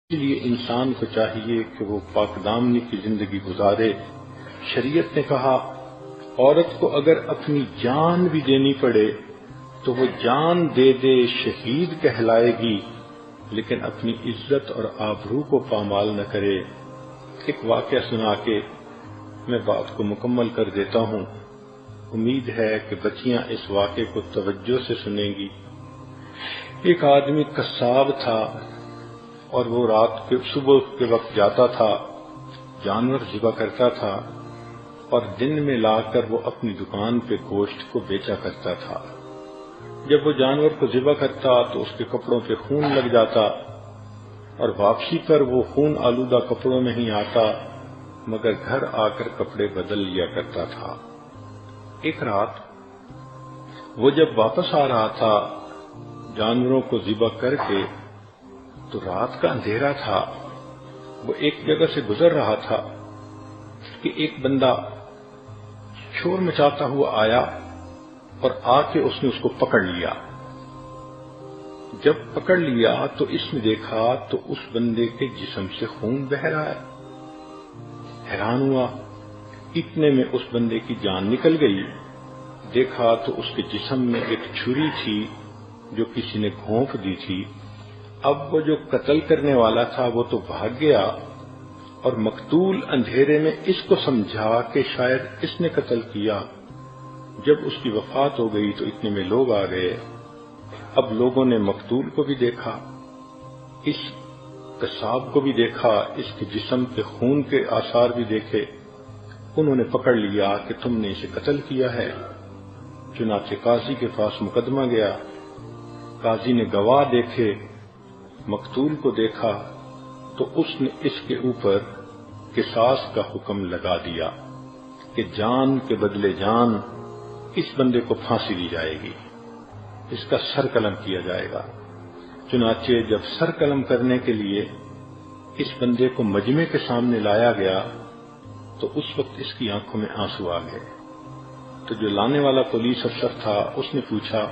اس لیے انسان کو چاہیے کہ وہ پاک دامنی کی زندگی گزارے۔ شریعت نے کہا عورت کو اگر اپنی جان بھی دینی پڑے تو وہ جان دے دے، شہید کہلائے گی، لیکن اپنی عزت اور آبرو کو پامال نہ کرے۔ ایک واقعہ سنا کے میں بات کو مکمل کر دیتا ہوں، امید ہے کہ بچیاں اس واقعے کو توجہ سے سنیں گی۔ ایک آدمی قصاب تھا اور وہ رات کے صبح کے وقت جاتا تھا، جانور ذبح کرتا تھا اور دن میں لا کر وہ اپنی دکان پہ گوشت کو بیچا کرتا تھا۔ جب وہ جانور کو ذبح کرتا تو اس کے کپڑوں پہ خون لگ جاتا اور واپسی پر وہ خون آلودہ کپڑوں میں ہی آتا، مگر گھر آ کر کپڑے بدل لیا کرتا تھا۔ ایک رات وہ جب واپس آ رہا تھا جانوروں کو ذبح کر کے، تو رات کا اندھیرا تھا، وہ ایک جگہ سے گزر رہا تھا کہ ایک بندہ شور مچاتا ہوا آیا اور آ کے اس نے اس کو پکڑ لیا۔ جب پکڑ لیا تو اس نے دیکھا تو اس بندے کے جسم سے خون بہ رہا ہے۔ حیران ہوا، اتنے میں اس بندے کی جان نکل گئی۔ دیکھا تو اس کے جسم میں ایک چھری تھی جو کسی نے گھونپ دی تھی۔ اب وہ جو قتل کرنے والا تھا وہ تو بھاگ گیا اور مقتول اندھیرے میں اس کو سمجھا کہ شاید اس نے قتل کیا۔ جب اس کی وفات ہو گئی تو اتنے میں لوگ آ گئے۔ اب لوگوں نے مقتول کو بھی دیکھا، اس قصاب کو بھی دیکھا، اس کے جسم کے خون کے آثار بھی دیکھے۔ انہوں نے پکڑ لیا کہ تم نے اسے قتل کیا ہے۔ چنانچہ قاضی کے پاس مقدمہ گیا، قاضی نے گواہ دیکھے، مقتول کو دیکھا تو اس نے اس کے اوپر قصاص کا حکم لگا دیا کہ جان کے بدلے جان اس بندے کو پھانسی دی جائے گی، اس کا سر قلم کیا جائے گا۔ چنانچہ جب سر قلم کرنے کے لیے اس بندے کو مجمع کے سامنے لایا گیا تو اس وقت اس کی آنکھوں میں آنسو آ گئے۔ تو جو لانے والا پولیس افسر تھا اس نے پوچھا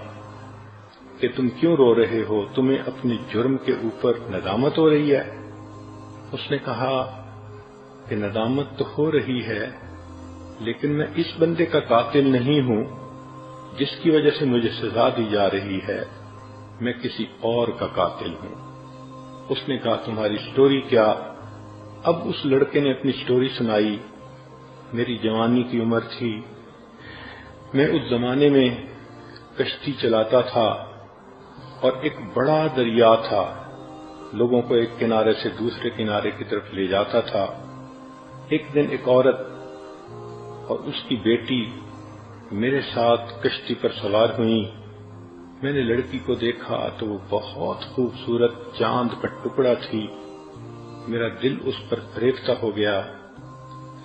کہ تم کیوں رو رہے ہو، تمہیں اپنے جرم کے اوپر ندامت ہو رہی ہے؟ اس نے کہا کہ ندامت تو ہو رہی ہے، لیکن میں اس بندے کا قاتل نہیں ہوں جس کی وجہ سے مجھے سزا دی جا رہی ہے، میں کسی اور کا قاتل ہوں۔ اس نے کہا تمہاری سٹوری کیا؟ اب اس لڑکے نے اپنی سٹوری سنائی۔ میری جوانی کی عمر تھی، میں اس زمانے میں کشتی چلاتا تھا اور ایک بڑا دریا تھا، لوگوں کو ایک کنارے سے دوسرے کنارے کی طرف لے جاتا تھا۔ ایک دن ایک عورت اور اس کی بیٹی میرے ساتھ کشتی پر سوار ہوئیں۔ میں نے لڑکی کو دیکھا تو وہ بہت خوبصورت چاند کا ٹکڑا تھی، میرا دل اس پر فریفتہ ہو گیا۔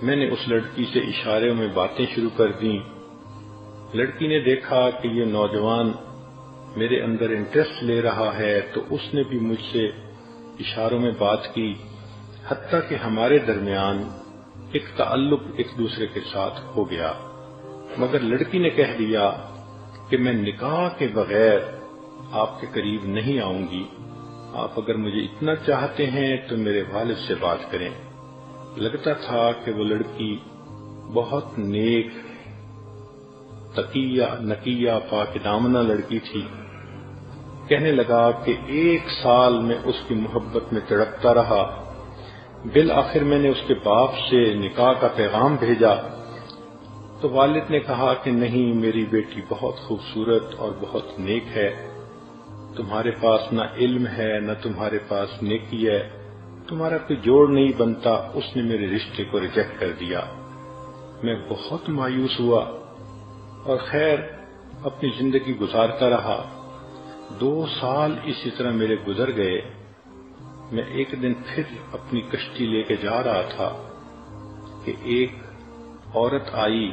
میں نے اس لڑکی سے اشاروں میں باتیں شروع کر دیں۔ لڑکی نے دیکھا کہ یہ نوجوان میرے اندر انٹرسٹ لے رہا ہے تو اس نے بھی مجھ سے اشاروں میں بات کی، حتیٰ کہ ہمارے درمیان ایک تعلق ایک دوسرے کے ساتھ ہو گیا، مگر لڑکی نے کہہ دیا کہ میں نکاح کے بغیر آپ کے قریب نہیں آؤں گی، آپ اگر مجھے اتنا چاہتے ہیں تو میرے والد سے بات کریں۔ لگتا تھا کہ وہ لڑکی بہت نیک، تقیہ نقیہ پاک دامنہ لڑکی تھی۔ کہنے لگا کہ 1 سال میں اس کی محبت میں تڑپتا رہا، بالآخر میں نے اس کے باپ سے نکاح کا پیغام بھیجا تو والد نے کہا کہ نہیں، میری بیٹی بہت خوبصورت اور بہت نیک ہے، تمہارے پاس نہ علم ہے نہ تمہارے پاس نیکی ہے، تمہارا کوئی جوڑ نہیں بنتا۔ اس نے میرے رشتے کو ریجیکٹ کر دیا۔ میں بہت مایوس ہوا اور خیر اپنی زندگی گزارتا رہا۔ 2 سال اسی طرح میرے گزر گئے۔ میں ایک دن پھر اپنی کشتی لے کے جا رہا تھا کہ ایک عورت آئی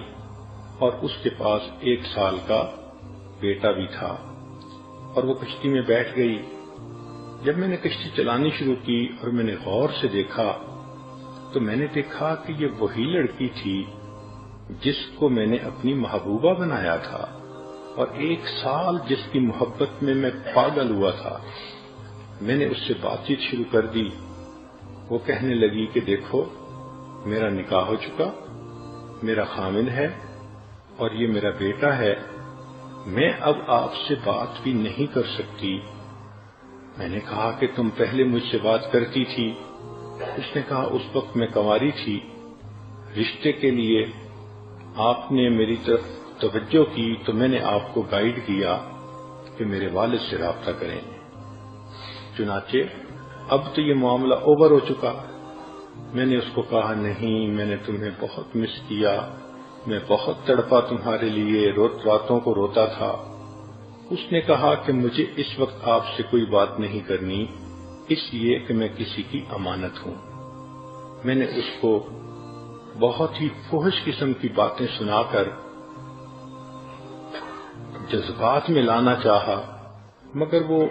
اور اس کے پاس 1 سال کا بیٹا بھی تھا اور وہ کشتی میں بیٹھ گئی۔ جب میں نے کشتی چلانی شروع کی اور میں نے غور سے دیکھا تو میں نے دیکھا کہ یہ وہی لڑکی تھی جس کو میں نے اپنی محبوبہ بنایا تھا اور 1 سال جس کی محبت میں پاگل ہوا تھا۔ میں نے اس سے بات چیت شروع کر دی وہ کہنے لگی کہ دیکھو میرا نکاح ہو چکا، میرا خامن ہے اور یہ میرا بیٹا ہے، میں اب آپ سے بات بھی نہیں کر سکتی۔ میں نے کہا کہ تم پہلے مجھ سے بات کرتی تھی۔ اس نے کہا اس وقت میں کنواری تھی، رشتے کے لیے آپ نے میری طرف توجہ کی تو میں نے آپ کو گائیڈ کیا کہ میرے والد سے رابطہ کریں۔ چنانچہ اب تو یہ معاملہ اوور ہو چکا۔ میں نے اس کو کہا نہیں، میں نے تمہیں بہت مس کیا، میں بہت تڑپا تمہارے لیے، راتوں کو روتا تھا۔ اس نے کہا کہ مجھے اس وقت آپ سے کوئی بات نہیں کرنی، اس لیے کہ میں کسی کی امانت ہوں۔ میں نے اس کو بہت ہی فحش قسم کی باتیں سنا کر جذبات میں لانا چاہا، مگر وہ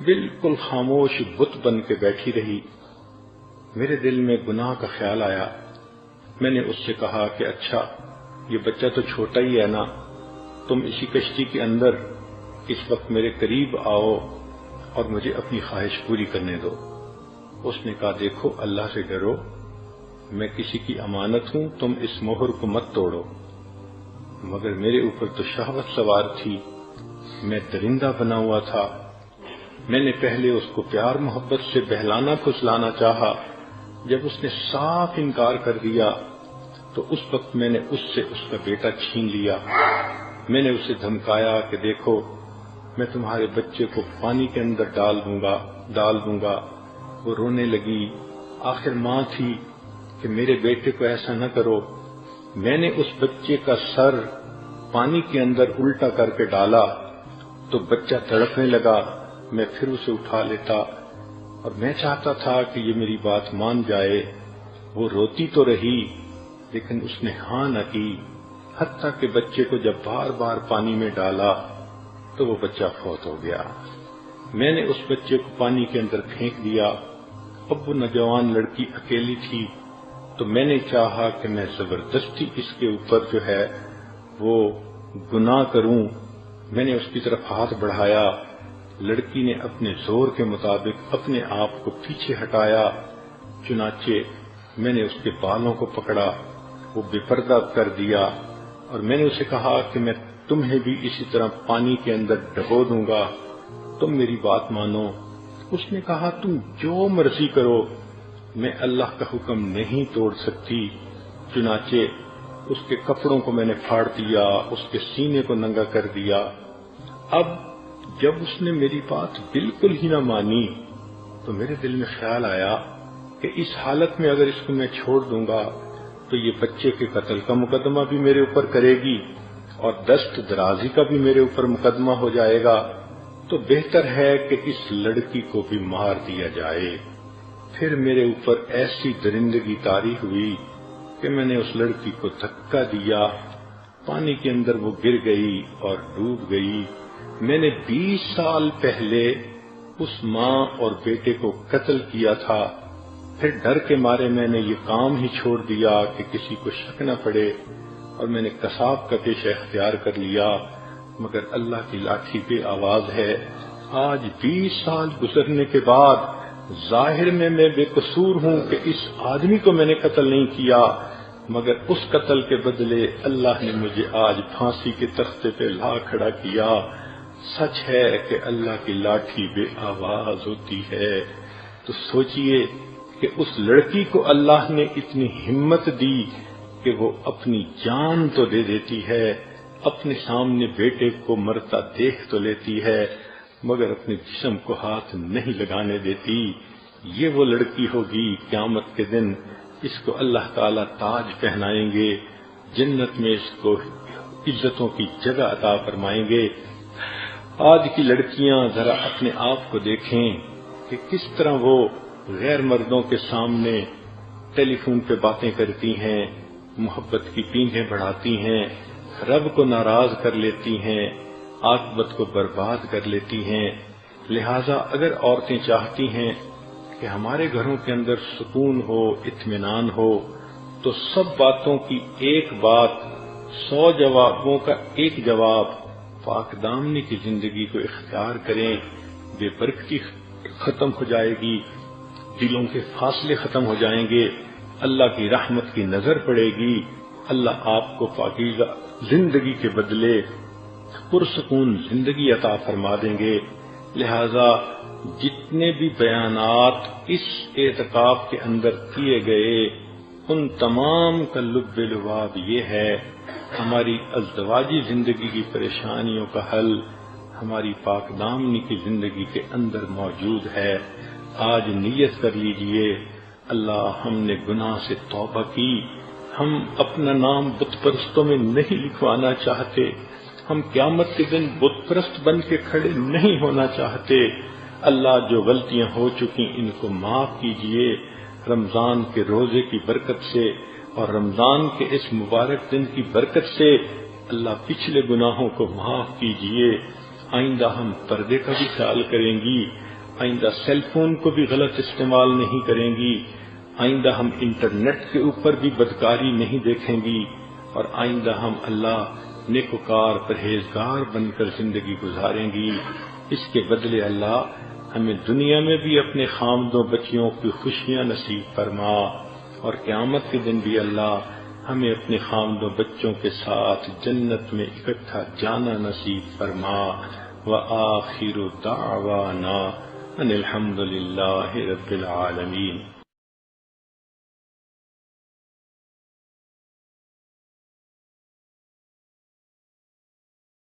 بالکل خاموش بت بن کے بیٹھی رہی۔ میرے دل میں گناہ کا خیال آیا۔ میں نے اس سے کہا کہ اچھا یہ بچہ تو چھوٹا ہی ہے نا، تم اسی کشتی کے اندر اس وقت میرے قریب آؤ اور مجھے اپنی خواہش پوری کرنے دو۔ اس نے کہا دیکھو اللہ سے ڈرو، میں کسی کی امانت ہوں، تم اس مہر کو مت توڑو۔ مگر میرے اوپر تو شہوت سوار تھی، میں درندہ بنا ہوا تھا۔ میں نے پہلے اس کو پیار محبت سے بہلانا پھسلانا چاہا، جب اس نے صاف انکار کر دیا تو اس وقت میں نے اس سے اس کا بیٹا چھین لیا۔ میں نے اسے دھمکایا کہ دیکھو میں تمہارے بچے کو پانی کے اندر ڈال دوں گا۔ وہ رونے لگی، آخر ماں تھی کہ میرے بیٹے کو ایسا نہ کرو۔ میں نے اس بچے کا سر پانی کے اندر الٹا کر کے ڈالا تو بچہ تڑپنے لگا، میں پھر اسے اٹھا لیتا اور میں چاہتا تھا کہ یہ میری بات مان جائے۔ وہ روتی تو رہی لیکن اس نے ہاں نہ کی، حتیٰ کہ بچے کو جب بار بار پانی میں ڈالا تو وہ بچہ فوت ہو گیا۔ میں نے اس بچے کو پانی کے اندر پھینک دیا۔ اب وہ نوجوان لڑکی اکیلی تھی تو میں نے چاہا کہ میں زبردستی اس کے اوپر جو ہے وہ گناہ کروں۔ میں نے اس کی طرف ہاتھ بڑھایا، لڑکی نے اپنے زور کے مطابق اپنے آپ کو پیچھے ہٹایا، چنانچہ میں نے اس کے بالوں کو پکڑا، وہ بے پردہ کر دیا اور میں نے اسے کہا کہ میں تمہیں بھی اسی طرح پانی کے اندر ڈبو دوں گا، تم میری بات مانو۔ اس نے کہا تم جو مرضی کرو، میں اللہ کا حکم نہیں توڑ سکتی۔ چنانچہ اس کے کپڑوں کو میں نے پھاڑ دیا، اس کے سینے کو ننگا کر دیا۔ اب جب اس نے میری بات بالکل ہی نہ مانی تو میرے دل میں خیال آیا کہ اس حالت میں اگر اس کو میں چھوڑ دوں گا تو یہ بچے کے قتل کا مقدمہ بھی میرے اوپر کرے گی اور دست درازی کا بھی میرے اوپر مقدمہ ہو جائے گا، تو بہتر ہے کہ اس لڑکی کو بھی مار دیا جائے۔ پھر میرے اوپر ایسی درندگی طاری ہوئی کہ میں نے اس لڑکی کو دھکا دیا، پانی کے اندر وہ گر گئی اور ڈوب گئی۔ میں نے 20 سال پہلے اس ماں اور بیٹے کو قتل کیا تھا، پھر ڈر کے مارے میں نے یہ کام ہی چھوڑ دیا کہ کسی کو شک نہ پڑے اور میں نے قصاب کا پیشہ اختیار کر لیا، مگر اللہ کی لاٹھی بے آواز ہے۔ آج 20 سال گزرنے کے بعد ظاہر میں بے قصور ہوں کہ اس آدمی کو میں نے قتل نہیں کیا، مگر اس قتل کے بدلے اللہ نے مجھے آج پھانسی کے تختے پہ لا کھڑا کیا۔ سچ ہے کہ اللہ کی لاٹھی بے آواز ہوتی ہے۔ تو سوچئے کہ اس لڑکی کو اللہ نے اتنی ہمت دی کہ وہ اپنی جان تو دے دیتی ہے، اپنے سامنے بیٹے کو مرتا دیکھ تو لیتی ہے، مگر اپنے جسم کو ہاتھ نہیں لگانے دیتی۔ یہ وہ لڑکی ہوگی قیامت کے دن، اس کو اللہ تعالیٰ تاج پہنائیں گے، جنت میں اس کو عزتوں کی جگہ عطا فرمائیں گے۔ آج کی لڑکیاں ذرا اپنے آپ کو دیکھیں کہ کس طرح وہ غیر مردوں کے سامنے ٹیلی فون پہ باتیں کرتی ہیں، محبت کی پینگیں بڑھاتی ہیں، رب کو ناراض کر لیتی ہیں، عاقبت کو برباد کر لیتی ہیں۔ لہذا اگر عورتیں چاہتی ہیں کہ ہمارے گھروں کے اندر سکون ہو، اطمینان ہو، تو سب باتوں کی ایک بات، 100 جوابوں کا ایک جواب، پاک دامنی کی زندگی کو اختیار کریں، بے برکتی ختم ہو جائے گی۔ دلوں کے فاصلے ختم ہو جائیں گے، اللہ کی رحمت کی نظر پڑے گی، اللہ آپ کو پاکیزہ زندگی کے بدلے پرسکون زندگی عطا فرما دیں گے۔ لہذا جتنے بھی بیانات اس اعتکاف کے اندر کیے گئے ان تمام کا لب لباب یہ ہے، ہماری ازدواجی زندگی کی پریشانیوں کا حل ہماری پاک دامنی کی زندگی کے اندر موجود ہے۔ آج نیت کر لیجئے، اللہ ہم نے گناہ سے توبہ کی، ہم اپنا نام بت پرستوں میں نہیں لکھوانا چاہتے، ہم قیامت کے دن بت پرست بن کے کھڑے نہیں ہونا چاہتے۔ اللہ جو غلطیاں ہو چکی ان کو معاف کیجئے، رمضان کے روزے کی برکت سے اور رمضان کے اس مبارک دن کی برکت سے اللہ پچھلے گناہوں کو معاف کیجئے۔ آئندہ ہم پردے کا بھی خیال کریں گی، آئندہ سیل فون کو بھی غلط استعمال نہیں کریں گی، آئندہ ہم انٹرنیٹ کے اوپر بھی بدکاری نہیں دیکھیں گی، اور آئندہ ہم اللہ نیکوکار پرہیزگار بن کر زندگی گزاریں گی۔ اس کے بدلے اللہ ہمیں دنیا میں بھی اپنے خامدوں بچیوں کی خوشیاں نصیب فرما، اور قیامت کے دن بھی اللہ ہمیں اپنے خامدوں بچوں کے ساتھ جنت میں اکٹھا جانا نصیب فرما۔ وآخر دعوانا ان الحمد للہ رب العالمین۔